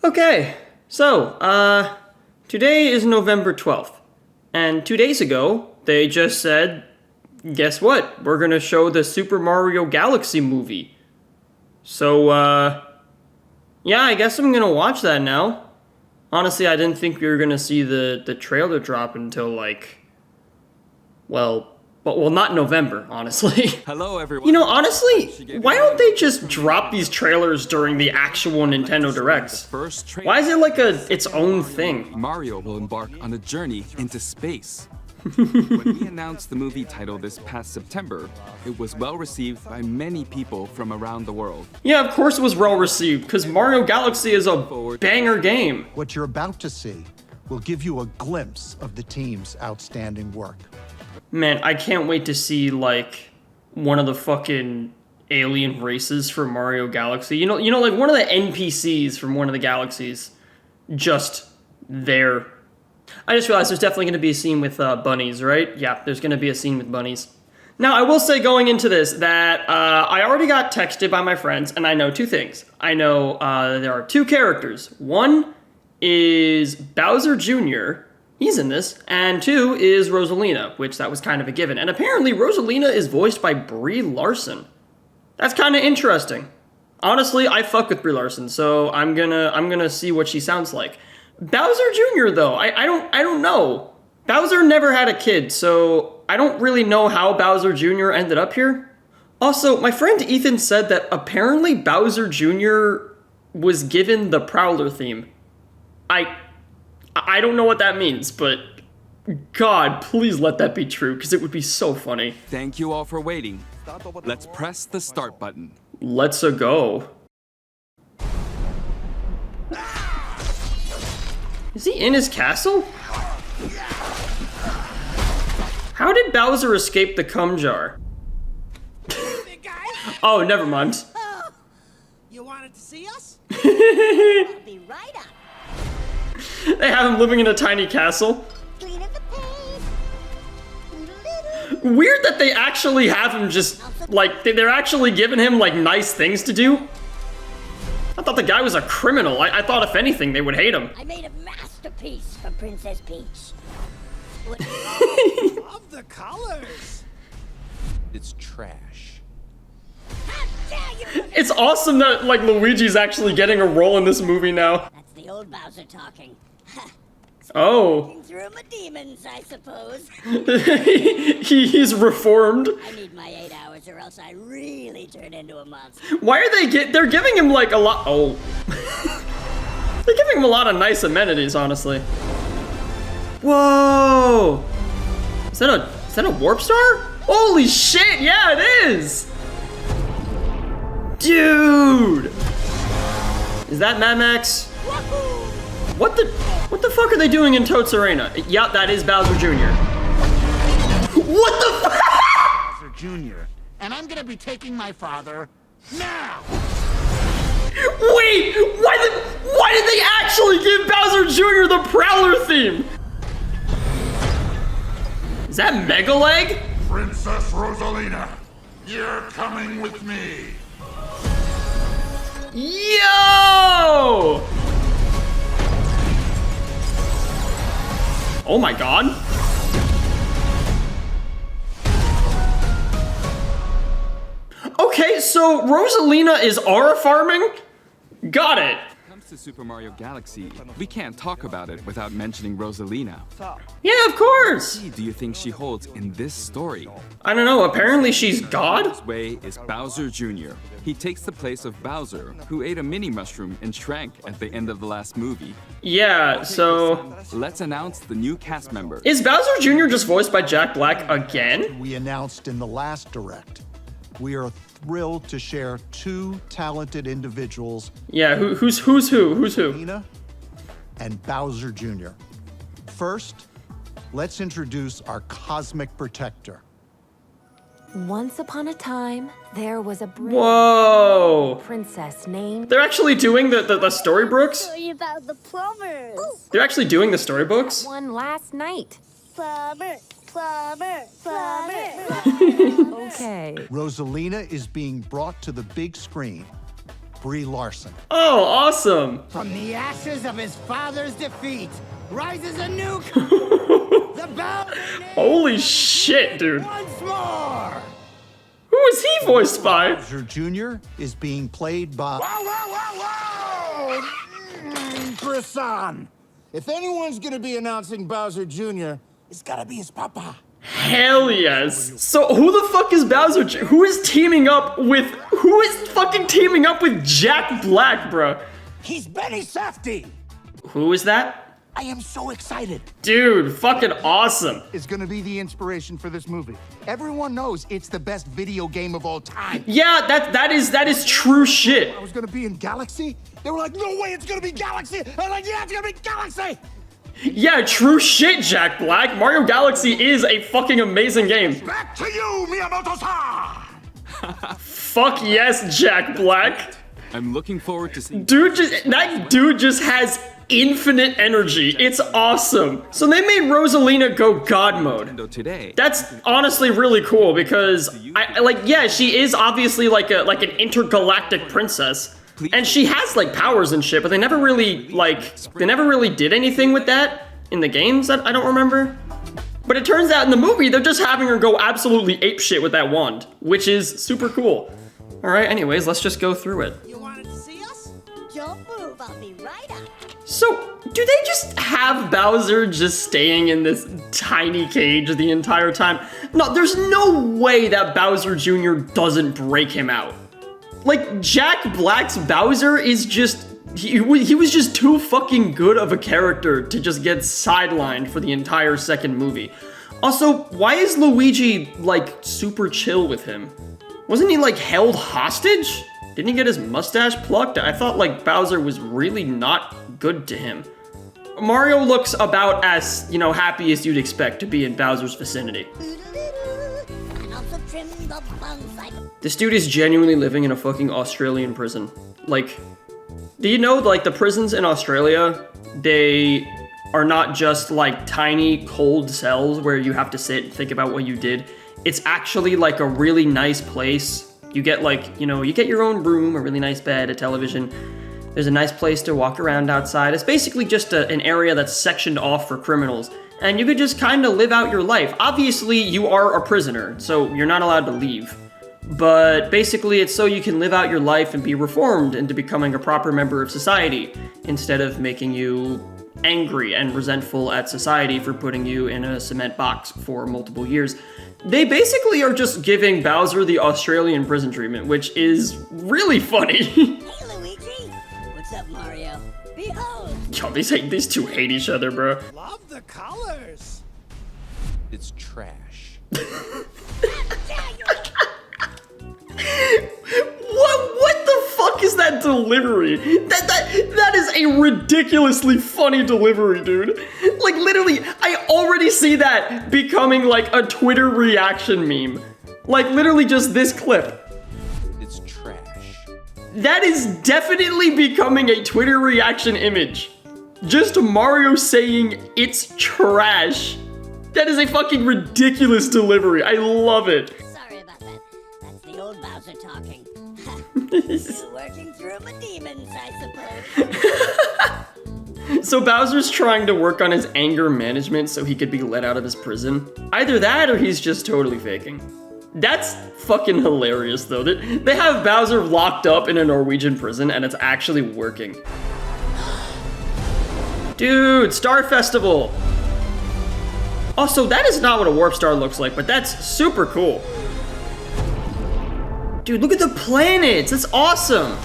Okay, so, today is November 12th, and 2 days ago, they just said, guess what? We're gonna show the Super Mario Galaxy movie. So, yeah, I guess I'm gonna watch that now. Honestly, I didn't think we were gonna see the trailer drop until, like, well, not November, honestly. Hello, everyone. You know, honestly, why don't they just drop these trailers during the actual Nintendo Directs? Why is it like its own thing? Mario will embark on a journey into space. When we announced the movie title this past September, it was well received by many people from around the world. Yeah, of course it was well received, because Mario Galaxy is a banger game. What you're about to see will give you a glimpse of the team's outstanding work. Man, I can't wait to see, like, one of the fucking alien races from Mario Galaxy. You know, like one of the NPCs from one of the galaxies just there. I just realized there's definitely going to be a scene with bunnies, right? Yeah, there's going to be a scene with bunnies. Now, I will say going into this that I already got texted by my friends, and I know two things. I know there are two characters. One is Bowser Jr., he's in this, and two is Rosalina, which that was kind of a given. And apparently Rosalina is voiced by Brie Larson. That's kind of interesting. Honestly, I fuck with Brie Larson, so I'm gonna see what she sounds like. Bowser Jr. though, I don't know. Bowser never had a kid, so I don't really know how Bowser Jr. ended up here. Also, my friend Ethan said that apparently Bowser Jr. was given the Prowler theme. I don't know what that means, but God, please let that be true, because it would be so funny. Thank you all for waiting. Let's press the start button. Let's-a go. Is he in his castle? How did Bowser escape the cum jar? Oh, never mind. Oh, you wanted to see us? I'll be right up. They have him living in a tiny castle. Clean up the paint. Weird that they actually have him just, like, they're actually giving him, like, nice things to do. I thought the guy was a criminal. I thought, if anything, they would hate him. I made a masterpiece for Princess Peach. Love the colors. It's trash. How dare you! It's awesome that, like, Luigi's actually getting a role in this movie now. That's the old Bowser talking. Oh. Through my demons, I suppose. He's reformed. I need my 8 hours or else I really turn into a monster. Why are they're giving him, like, a lot, oh. They're giving him a lot of nice amenities, honestly. Whoa! Is that a warp star? Holy shit, yeah, it is! Dude! Is that Mad Max? What the fuck are they doing in Toad's Arena? Yeah, that is Bowser Jr. What the fuck? Bowser Jr. And I'm gonna be taking my father now! Wait! Why did they actually give Bowser Jr. the Prowler theme? Is that Mega Leg? Princess Rosalina, you're coming with me. Yo! Oh my God. Okay, so Rosalina is aura farming? Got it. When it comes to Super Mario Galaxy, we can't talk about it without mentioning Rosalina. Yeah, of course. What do you think she holds in this story? I don't know, apparently she's God? This way is Bowser Jr. He takes the place of Bowser, who ate a mini mushroom and shrank at the end of the last movie. Yeah, so... Let's announce the new cast members. Is Bowser Jr. just voiced by Jack Black again? We announced in the last Direct, we are thrilled to share two talented individuals. Yeah, who's who? Rosalina and Bowser Jr. First, let's introduce our cosmic protector. Once upon a time, there was a Whoa! princess named... They're actually doing the storybooks? Tell you about the plumbers. They're actually doing the storybooks? One last night. Plumber, plumber, plumber. Okay. Rosalina is being brought to the big screen Brie Larson. Oh, awesome. From the ashes of his father's defeat rises a new the Bowser Holy shit, dude. once more. Who is he voiced by? Bowser Jr. is being played by... Whoa! Chris-san, if anyone's gonna be announcing Bowser Jr., it's gotta be his papa. Hell yes. So who the fuck is Bowser? Who is teaming up with? Who is fucking teaming up with Jack Black, bro? He's Benny Safdie. Who is that? I am so excited. Dude, fucking awesome. Is gonna be the inspiration for this movie. Everyone knows it's the best video game of all time. Yeah, that is true shit. I was gonna be in Galaxy. They were like, no way, it's gonna be Galaxy. I was like, yeah, it's gonna be Galaxy. Yeah, true shit, Jack Black. Mario Galaxy is a fucking amazing game. Back to you, Miyamoto-san. Fuck yes, Jack Black. I'm looking forward to seeing. That dude just has infinite energy. It's awesome. So they made Rosalina go God mode. Today. That's honestly really cool because yeah, she is obviously like an intergalactic princess. And she has like powers and shit, but they never really did anything with that in the games. I don't remember. But it turns out in the movie they're just having her go absolutely apeshit with that wand, which is super cool. All right, anyways, let's just go through it. You wanted to see us? Don't move, I'll be right up. So, do they just have Bowser just staying in this tiny cage the entire time? No, there's no way that Bowser Jr. doesn't break him out. Like, Jack Black's Bowser is just... He was just too fucking good of a character to just get sidelined for the entire second movie. Also, why is Luigi, like, super chill with him? Wasn't he, like, held hostage? Didn't he get his mustache plucked? I thought, like, Bowser was really not good to him. Mario looks about as, happy as you'd expect to be in Bowser's vicinity. And also trim the bonsai. This dude is genuinely living in a fucking Australian prison. Like, do you know, like, the prisons in Australia, they are not just, like, tiny, cold cells where you have to sit and think about what you did. It's actually, like, a really nice place. You get, like, you get your own room, a really nice bed, a television. There's a nice place to walk around outside. It's basically just an area that's sectioned off for criminals. And you could just kind of live out your life. Obviously, you are a prisoner, so you're not allowed to leave. But basically, it's so you can live out your life and be reformed into becoming a proper member of society, instead of making you angry and resentful at society for putting you in a cement box for multiple years. They basically are just giving Bowser the Australian prison treatment, which is really funny. Hey, Luigi. What's up, Mario? Behold. Yo, these two hate each other, bro. Love the colors. It's trash. What the fuck is that delivery? That is a ridiculously funny delivery, dude. Like, literally, I already see that becoming like a Twitter reaction meme. Like, literally just this clip. It's trash. That is definitely becoming a Twitter reaction image. Just Mario saying it's trash. That is a fucking ridiculous delivery. I love it. Sorry about that. That's the old Bowser talking. Still working through my demons, I suppose. So Bowser's trying to work on his anger management so he could be let out of his prison. Either that or he's just totally faking. That's fucking hilarious, though. They have Bowser locked up in a Norwegian prison and it's actually working. Dude, Star Festival! Also, that is not what a Warp Star looks like, but that's super cool. Dude, look at the planets! That's awesome!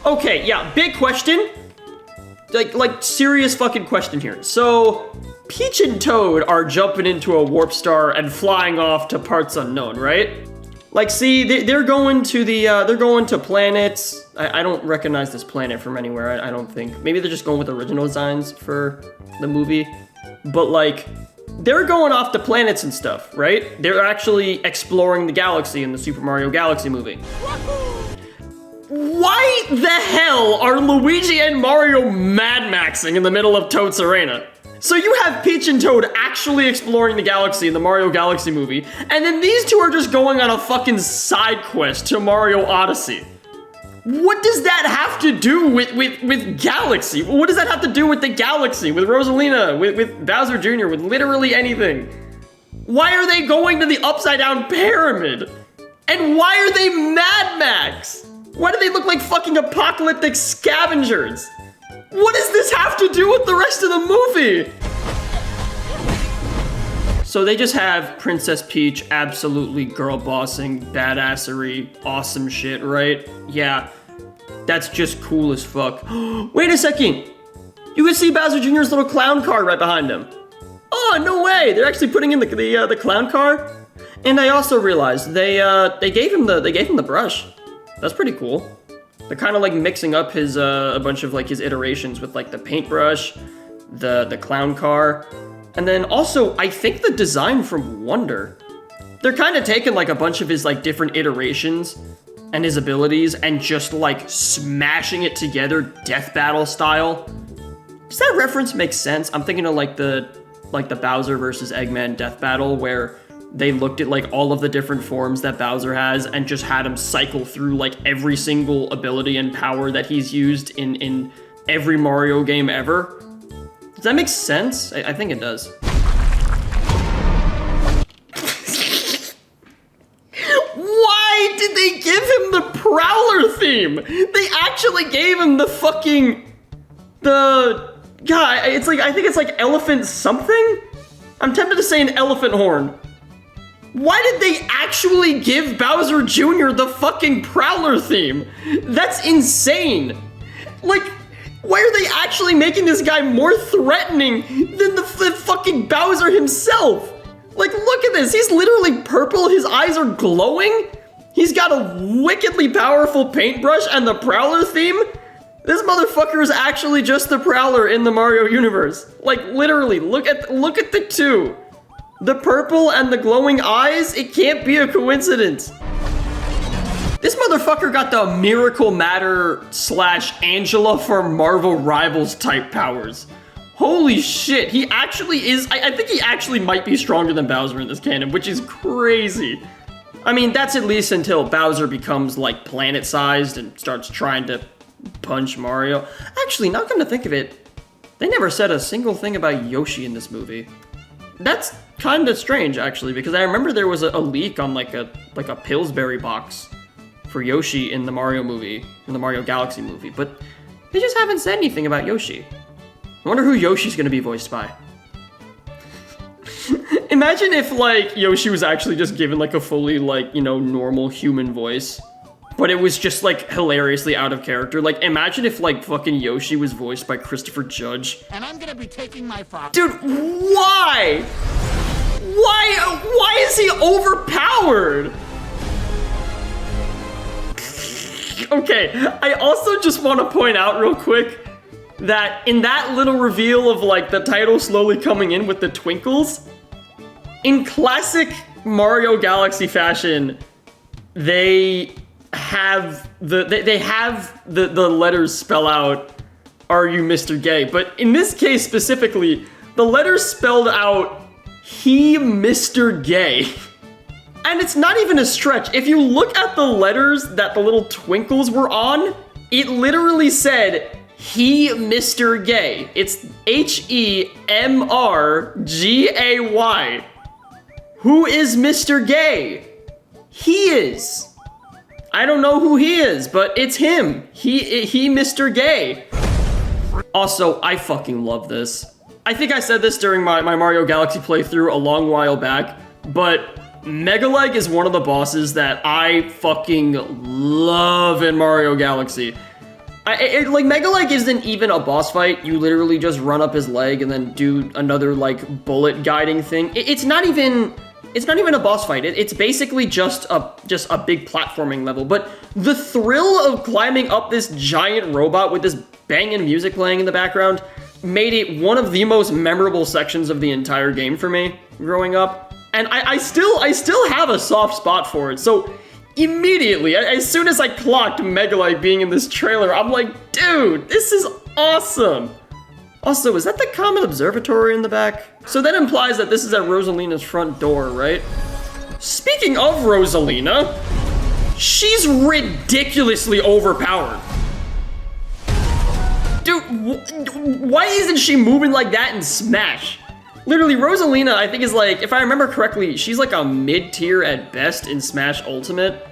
Okay, yeah, big question. Like serious fucking question here. So, Peach and Toad are jumping into a Warp Star and flying off to parts unknown, right? Like, see, they're going to planets. I don't recognize this planet from anywhere, I don't think. Maybe they're just going with original designs for the movie. But, like, they're going off to planets and stuff, right? They're actually exploring the galaxy in the Super Mario Galaxy movie. Why the hell are Luigi and Mario Mad Maxing in the middle of Toad's Arena? So you have Peach and Toad actually exploring the galaxy in the Mario Galaxy movie, and then these two are just going on a fucking side quest to Mario Odyssey. What does that have to do with Galaxy? What does that have to do with the Galaxy, with Rosalina, with Bowser Jr., with literally anything? Why are they going to the upside down pyramid? And why are they Mad Max? Why do they look like fucking apocalyptic scavengers? What does this have to do with the rest of the movie? So they just have Princess Peach absolutely girl bossing, badassery, awesome shit, right? Yeah, that's just cool as fuck. Wait a second. You can see Bowser Jr.'s little clown car right behind him. Oh, no way. They're actually putting in the clown car. And I also realized they gave him the brush. That's pretty cool. They're kind of like mixing up his a bunch of like his iterations with like the paintbrush, the clown car, and then also I think the design from Wonder. They're kind of taking like a bunch of his like different iterations and his abilities and just like smashing it together death battle style. Does that reference make sense? I'm thinking of like the Bowser versus Eggman death battle where they looked at like all of the different forms that Bowser has and just had him cycle through like every single ability and power that he's used in every Mario game ever. Does that make sense? I think it does. Why did they give him the Prowler theme? They actually gave him the fucking... God, it's like, I think it's like elephant something? I'm tempted to say an elephant horn. Why did they actually give Bowser Jr. the fucking Prowler theme? That's insane. Like, why are they actually making this guy more threatening than the fucking Bowser himself? Like, look at this. He's literally purple. His eyes are glowing. He's got a wickedly powerful paintbrush and the Prowler theme. This motherfucker is actually just the Prowler in the Mario universe. Like, literally, look at the two. The purple and the glowing eyes, it can't be a coincidence. This motherfucker got the Miracle Matter / Angela for Marvel Rivals type powers. Holy shit, he actually is, I think he actually might be stronger than Bowser in this canon, which is crazy. I mean, that's at least until Bowser becomes like planet-sized and starts trying to punch Mario. Actually, not come to think of it, they never said a single thing about Yoshi in this movie. That's kind of strange, actually, because I remember there was a leak on like a Pillsbury box for Yoshi in the Mario movie, in the Mario Galaxy movie, but they just haven't said anything about Yoshi. I wonder who Yoshi's gonna be voiced by. Imagine if like Yoshi was actually just given like a fully like, you know, normal human voice, but it was just like hilariously out of character. Like imagine if like fucking Yoshi was voiced by Christopher Judge. And I'm gonna be taking my father. Dude, why? Why is he overpowered? Okay, I also just want to point out real quick that in that little reveal of like the title slowly coming in with the twinkles, in classic Mario Galaxy fashion, they have the letters spell out, "Are you Mr. Gay?" But in this case specifically, the letters spelled out, "He Mr. Gay." And it's not even a stretch. If you look at the letters that the little twinkles were on, it literally said, "He Mr. Gay." It's H-E-M-R-G-A-Y. Who is Mr. Gay? He is. I don't know who he is, but it's him. He Mr. Gay. Also, I fucking love this. I think I said this during my Mario Galaxy playthrough a long while back, but Megaleg is one of the bosses that I fucking love in Mario Galaxy. Like, Megaleg isn't even a boss fight. You literally just run up his leg and then do another, like, bullet guiding thing. It's not even a boss fight. It's basically just a big platforming level. But the thrill of climbing up this giant robot with this banging music playing in the background made it one of the most memorable sections of the entire game for me growing up. And I still have a soft spot for it. So immediately, as soon as I clocked Megaleg being in this trailer, I'm like, dude, this is awesome. Also, is that the Comet Observatory in the back? So that implies that this is at Rosalina's front door, right? Speaking of Rosalina, She's ridiculously overpowered. Dude, why isn't she moving like that in Smash? Literally, Rosalina, I think, is like, if I remember correctly, she's like a mid-tier at best in Smash Ultimate.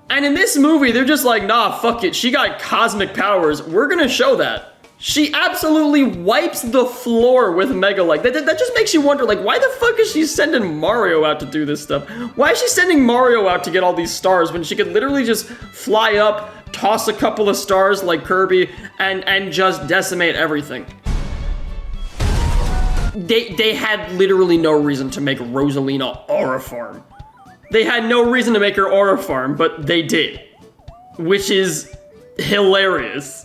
And in this movie, they're just like, nah, fuck it. She got cosmic powers. We're gonna show that. She absolutely wipes the floor with Mega Like. That just makes you wonder, like, why the fuck is she sending Mario out to do this stuff? Why is she sending Mario out to get all these stars when she could literally just fly up, toss a couple of stars like Kirby, and just decimate everything? They had literally no reason to make Rosalina Aura Farm. They had no reason to make her Aura Farm, but they did. Which is hilarious.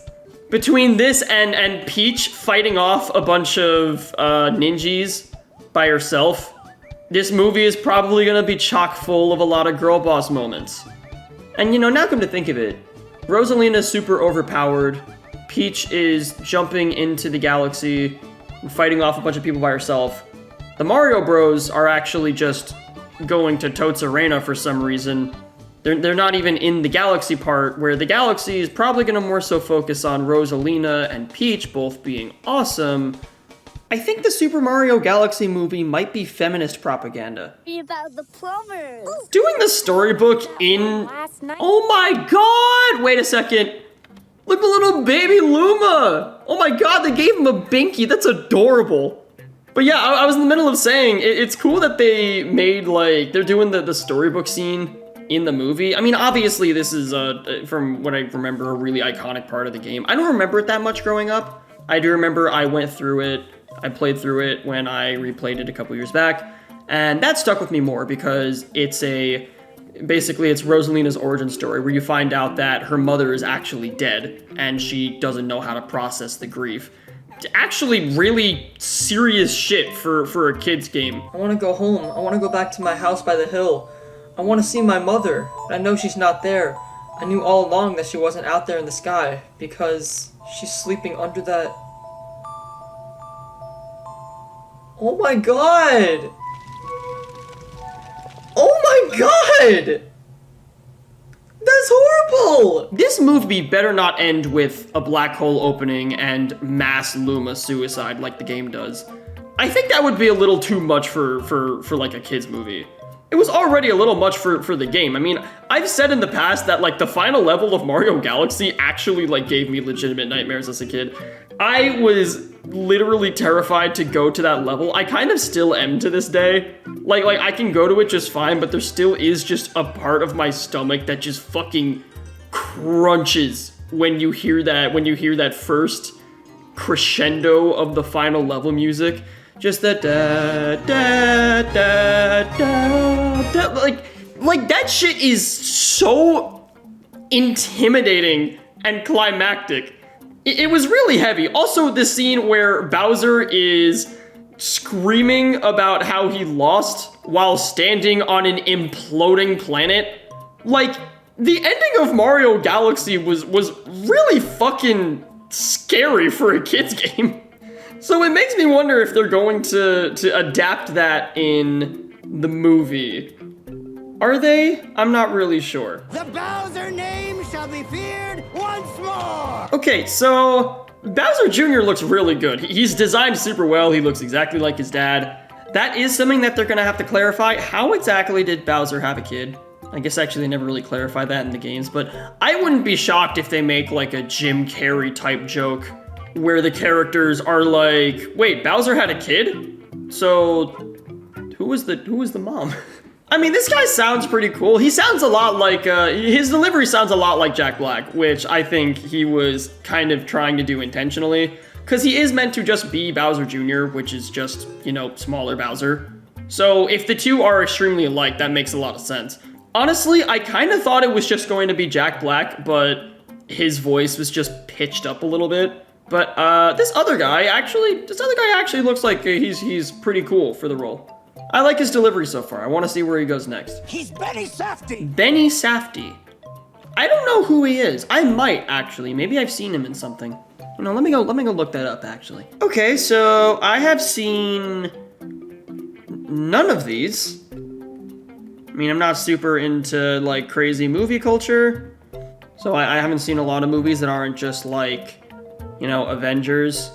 Between this and Peach fighting off a bunch of ninjas by herself, this movie is probably gonna be chock full of a lot of girl boss moments. And you know, now come to think of it, Rosalina's super overpowered, Peach is jumping into the galaxy, and fighting off a bunch of people by herself. The Mario Bros are actually just going to Toad's Arena for some reason. They're not even in the galaxy part, where the galaxy is probably gonna more so focus on Rosalina and Peach both being awesome. I think the Super Mario Galaxy movie might be feminist propaganda. About the plumbers. Doing the storybook in... Oh my god! Wait a second. Look at little baby Luma! Oh my god, they gave him a binky. That's adorable. But yeah, I was in the middle of saying, it's cool that they made, like, they're doing the storybook scene in the movie. I mean, obviously this is, from what I remember, a really iconic part of the game. I don't remember it that much growing up. I do remember I went through it, I played through it when I replayed it a couple years back, and that stuck with me more because basically it's Rosalina's origin story where you find out that her mother is actually dead and she doesn't know how to process the grief. Actually really serious shit for a kid's game. I want to go home. I want to go back to my house by the hill. I want to see my mother. I know she's not there. I knew all along that she wasn't out there in the sky because she's sleeping under that... Oh my god! Oh my god! That's horrible! This movie better not end with a black hole opening and mass Luma suicide like the game does. I think that would be a little too much for like a kid's movie. It was already a little much for the game. I mean, I've said in the past that like the final level of Mario Galaxy actually like gave me legitimate nightmares as a kid. I was literally terrified to go to that level. I kind of still am to this day. Like I can go to it just fine, but there still is just a part of my stomach that just fucking crunches when you hear that first crescendo of the final level music. Just that da da da da da, like that shit is so intimidating and climactic. It was really heavy. Also, the scene where Bowser is screaming about how he lost while standing on an imploding planet. Like, the ending of Mario Galaxy was really fucking scary for a kid's game. So it makes me wonder if they're going to adapt that in the movie. Are they? I'm not really sure. The Bowser name shall be feared once more! Okay, so Bowser Jr. looks really good. He's designed super well. He looks exactly like his dad. That is something that they're gonna have to clarify. How exactly did Bowser have a kid? I guess actually they never really clarified that in the games, but I wouldn't be shocked if they make like a Jim Carrey type joke where the characters are like, wait, Bowser had a kid? So who was the mom? I mean, this guy sounds pretty cool. He sounds a lot like, his delivery sounds a lot like Jack Black, which I think he was kind of trying to do intentionally, because he is meant to just be Bowser Jr., which is just, you know, smaller Bowser. So if the two are extremely alike, that makes a lot of sense. Honestly, I kind of thought it was just going to be Jack Black, but his voice was just pitched up a little bit. But this other guy actually looks like he's pretty cool for the role. I like his delivery so far. I want to see where he goes next. He's Benny Safdie! Benny Safdie. I don't know who he is. I might, actually. Maybe I've seen him in something. You know, let me go look that up, actually. Okay, so I have seen none of these. I mean, I'm not super into like crazy movie culture, so I haven't seen a lot of movies that aren't just like, you know, Avengers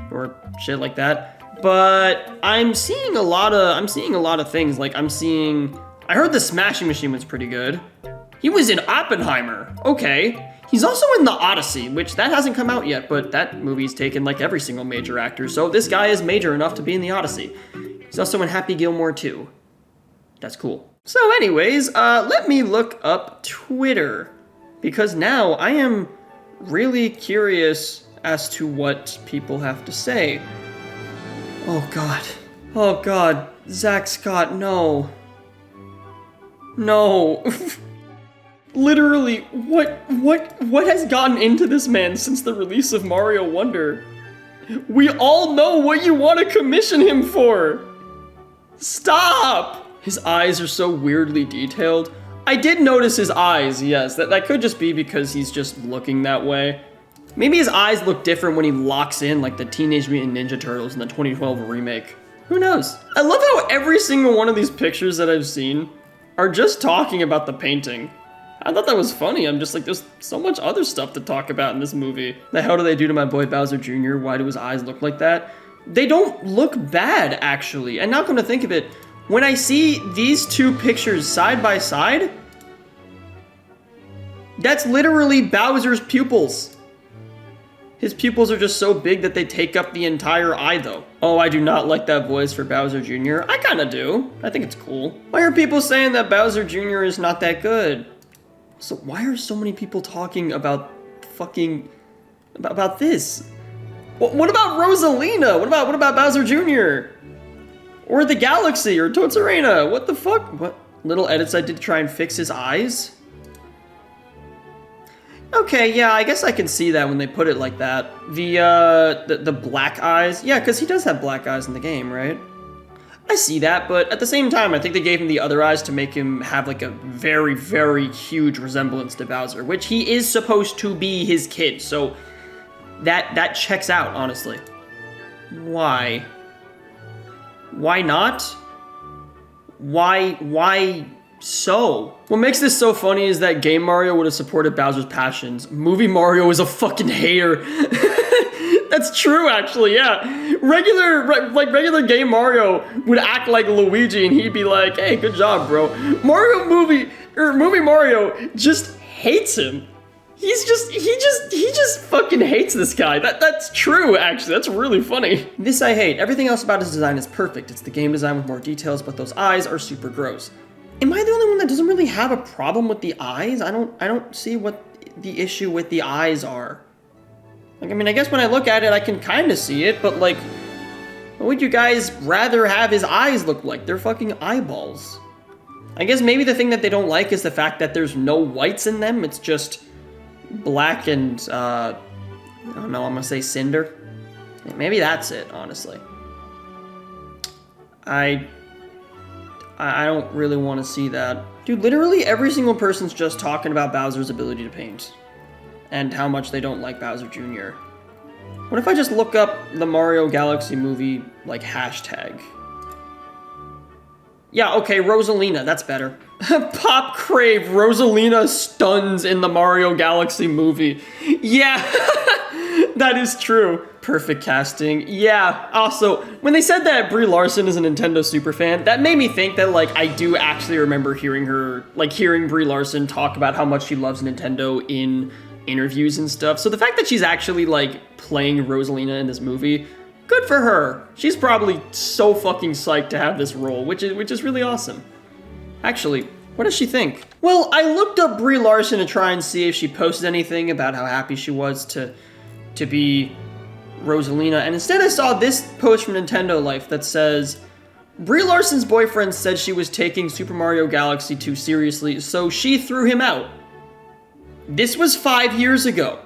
or shit like that. But I'm seeing a lot of things. Like I heard The Smashing Machine was pretty good. He was in Oppenheimer. Okay. He's also in The Odyssey, which that hasn't come out yet, but that movie's taken like every single major actor, so this guy is major enough to be in The Odyssey. He's also in Happy Gilmore 2. That's cool. So anyways, let me look up Twitter, because now I am really curious as to what people have to say. Oh god. Oh god. Zach Scott, no. No. Literally, what has gotten into this man since the release of Mario Wonder? We all know what you want to commission him for! Stop! His eyes are so weirdly detailed. I did notice his eyes, yes. That could just be because he's just looking that way. Maybe his eyes look different when he locks in like the Teenage Mutant Ninja Turtles in the 2012 remake. Who knows? I love how every single one of these pictures that I've seen are just talking about the painting. I thought that was funny. I'm just like, there's so much other stuff to talk about in this movie. The hell do they do to my boy Bowser Jr.? Why do his eyes look like that? They don't look bad, actually. And now come to think of it, when I see these two pictures side by side, that's literally Bowser's pupils. His pupils are just so big that they take up the entire eye, though. Oh, I do not like that voice for Bowser Jr. I kinda do. I think it's cool. Why are people saying that Bowser Jr. is not that good? So why are so many people talking about about this? What about Rosalina? What about Bowser Jr.? Or the Galaxy or Totsorena? What the fuck? What little edits I did to try and fix his eyes? Okay, yeah, I guess I can see that when they put it like that. The black eyes. Yeah, because he does have black eyes in the game, right? I see that, but at the same time, I think they gave him the other eyes to make him have like a very, very huge resemblance to Bowser, which he is supposed to be his kid, so that checks out, honestly. Why? Why not? Why so? What makes this so funny is that Game Mario would have supported Bowser's passions. Movie Mario is a fucking hater. That's true, actually, yeah. Regular Game Mario would act like Luigi and he'd be like, hey, good job, bro. Movie Mario just hates him. He just fucking hates this guy. That's true, actually. That's really funny. This I hate. Everything else about his design is perfect. It's the game design with more details, but those eyes are super gross. Am I the only one that doesn't really have a problem with the eyes? I don't see what the issue with the eyes are. Like, I mean, I guess when I look at it, I can kind of see it, but like, what would you guys rather have his eyes look like? They're fucking eyeballs. I guess maybe the thing that they don't like is the fact that there's no whites in them. It's just black and, I don't know, I'm gonna say cinder. Maybe that's it, honestly. I don't really want to see that. Dude, literally every single person's just talking about Bowser's ability to paint. And how much they don't like Bowser Jr. What if I just look up the Mario Galaxy movie, like, hashtag? Yeah, okay, Rosalina, that's better. Pop Crave, Rosalina stuns in the Mario Galaxy movie. Yeah, that is true. Perfect casting. Yeah, also, when they said that Brie Larson is a Nintendo superfan, that made me think that, like, I do actually remember hearing Brie Larson talk about how much she loves Nintendo in interviews and stuff. So the fact that she's actually, like, playing Rosalina in this movie, good for her. She's probably so fucking psyched to have this role, which is really awesome. Actually, what does she think? Well, I looked up Brie Larson to try and see if she posted anything about how happy she was to be Rosalina, and instead I saw this post from Nintendo Life that says, Brie Larson's boyfriend said she was taking Super Mario Galaxy too seriously, so she threw him out. This was 5 years ago.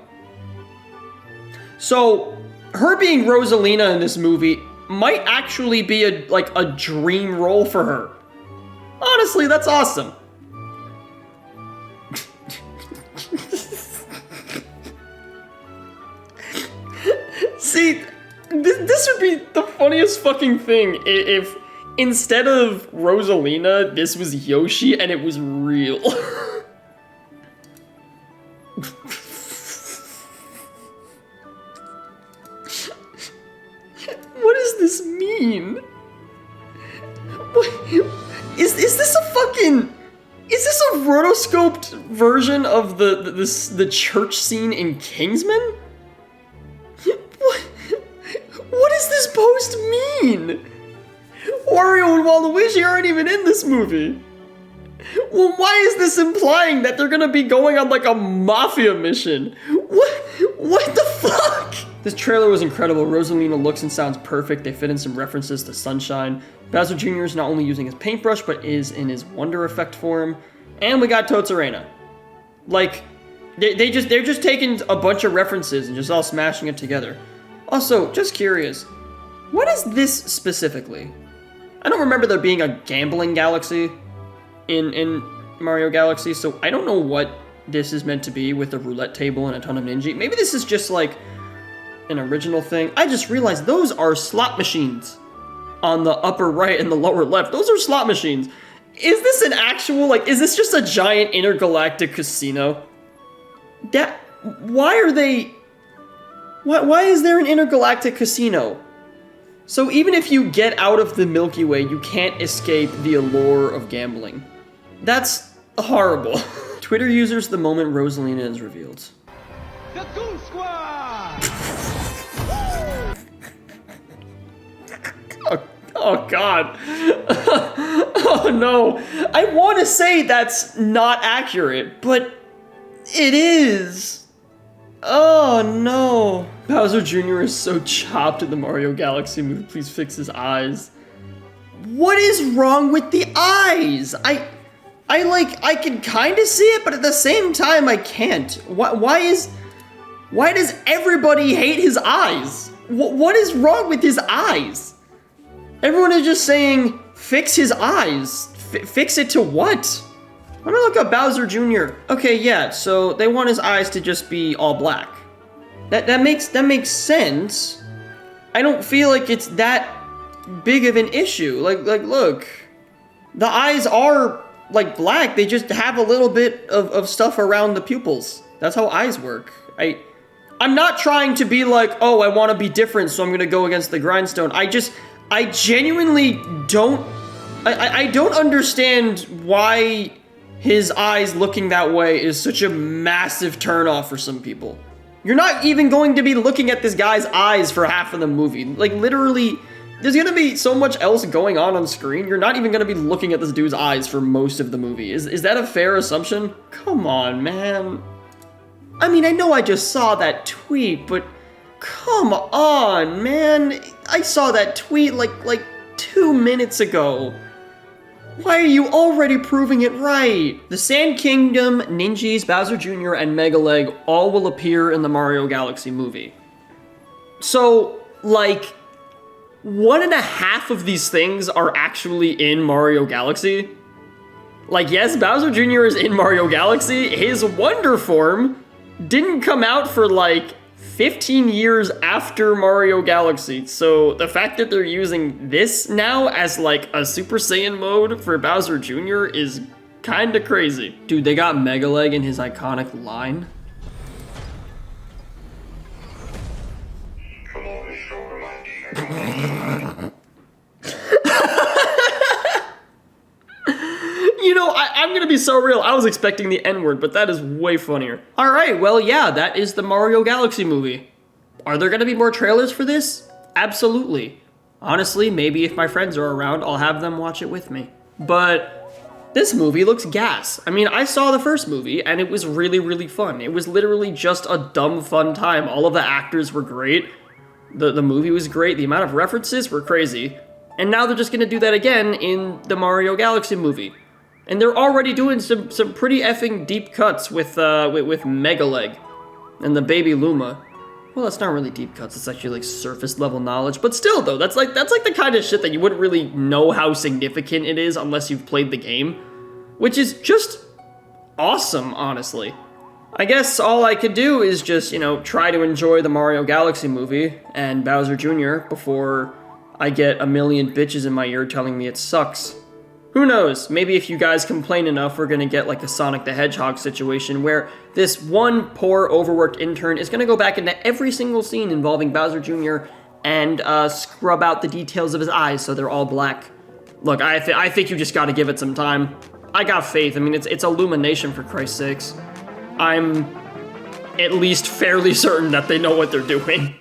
So, her being Rosalina in this movie might actually be a dream role for her. Honestly, that's awesome. See, this would be the funniest fucking thing if instead of Rosalina, this was Yoshi and it was real. What does this mean? What? Is this a fucking... Is this a rotoscoped version of the church scene in Kingsman? What does this post mean? Wario and Waluigi aren't even in this movie. Well, why is this implying that they're gonna be going on like a mafia mission? What the fuck? This trailer was incredible. Rosalina looks and sounds perfect. They fit in some references to Sunshine. Bowser Jr. is not only using his paintbrush, but is in his Wonder Effect form. And we got Toad's Arena. Like, they're just taking a bunch of references and just all smashing it together. Also, just curious, what is this specifically? I don't remember there being a gambling galaxy in Mario Galaxy, so I don't know what this is meant to be with a roulette table and a ton of ninja. Maybe this is just like an original thing. I just realized those are slot machines on the upper right and the lower left. Those are slot machines. Is this an actual, like, is this just a giant intergalactic casino? Why is there an intergalactic casino? So even if you get out of the Milky Way, you can't escape the allure of gambling. That's horrible. Twitter users the moment Rosalina is revealed. The Goon Squad! Oh god. Oh no. I want to say that's not accurate, but it is. Oh no. Bowser Jr. is so chopped in the Mario Galaxy movie. Please fix his eyes. What is wrong with the eyes? I can kind of see it, but at the same time I can't. Why does everybody hate his eyes? What is wrong with his eyes? Everyone is just saying, fix his eyes. Fix it to what? Let me look up Bowser Jr. Okay, yeah, so they want his eyes to just be all black. That makes sense. I don't feel like it's that big of an issue. Like look, the eyes are like black. They just have a little bit of stuff around the pupils. That's how eyes work. I'm not trying to be like, oh, I want to be different, so I'm gonna go against the grindstone. I genuinely don't. I don't understand why his eyes looking that way is such a massive turnoff for some people. You're not even going to be looking at this guy's eyes for half of the movie. Like, literally, there's gonna be so much else going on screen, you're not even gonna be looking at this dude's eyes for most of the movie. Is that a fair assumption? Come on, man. I mean, I know I just saw that tweet, but come on, man. I saw that tweet like 2 minutes ago. Why are you already proving it right? The Sand Kingdom, Ninjas, Bowser Jr., and Mega Leg all will appear in the Mario Galaxy movie. So, like, 1.5 of these things are actually in Mario Galaxy. Like, yes, Bowser Jr. is in Mario Galaxy. His Wonder Form didn't come out for, like, 15 years after Mario Galaxy, so the fact that they're using this now as like a Super Saiyan mode for Bowser Jr. is kinda crazy. Dude, they got Mega Leg in his iconic line. Come over shoulder, my dear. You know, I'm gonna be so real, I was expecting the N-word, but that is way funnier. Alright, well yeah, that is the Mario Galaxy movie. Are there gonna be more trailers for this? Absolutely. Honestly, maybe if my friends are around, I'll have them watch it with me. But this movie looks gas. I mean, I saw the first movie, and it was really, really fun. It was literally just a dumb fun time. All of the actors were great. The movie was great. The amount of references were crazy. And now they're just gonna do that again in the Mario Galaxy movie. And they're already doing some pretty effing deep cuts with Mega Leg and the baby Luma. Well, that's not really deep cuts. It's actually like surface level knowledge. But still, though, that's like the kind of shit that you wouldn't really know how significant it is unless you've played the game, which is just awesome, honestly. I guess all I could do is just, you know, try to enjoy the Mario Galaxy movie and Bowser Jr. before I get a million bitches in my ear telling me it sucks. Who knows, maybe if you guys complain enough, we're gonna get like a Sonic the Hedgehog situation where this one poor, overworked intern is gonna go back into every single scene involving Bowser Jr. and scrub out the details of his eyes so they're all black. Look, I think you just gotta give it some time. I got faith. I mean, it's Illumination, for Christ's sakes. I'm at least fairly certain that they know what they're doing.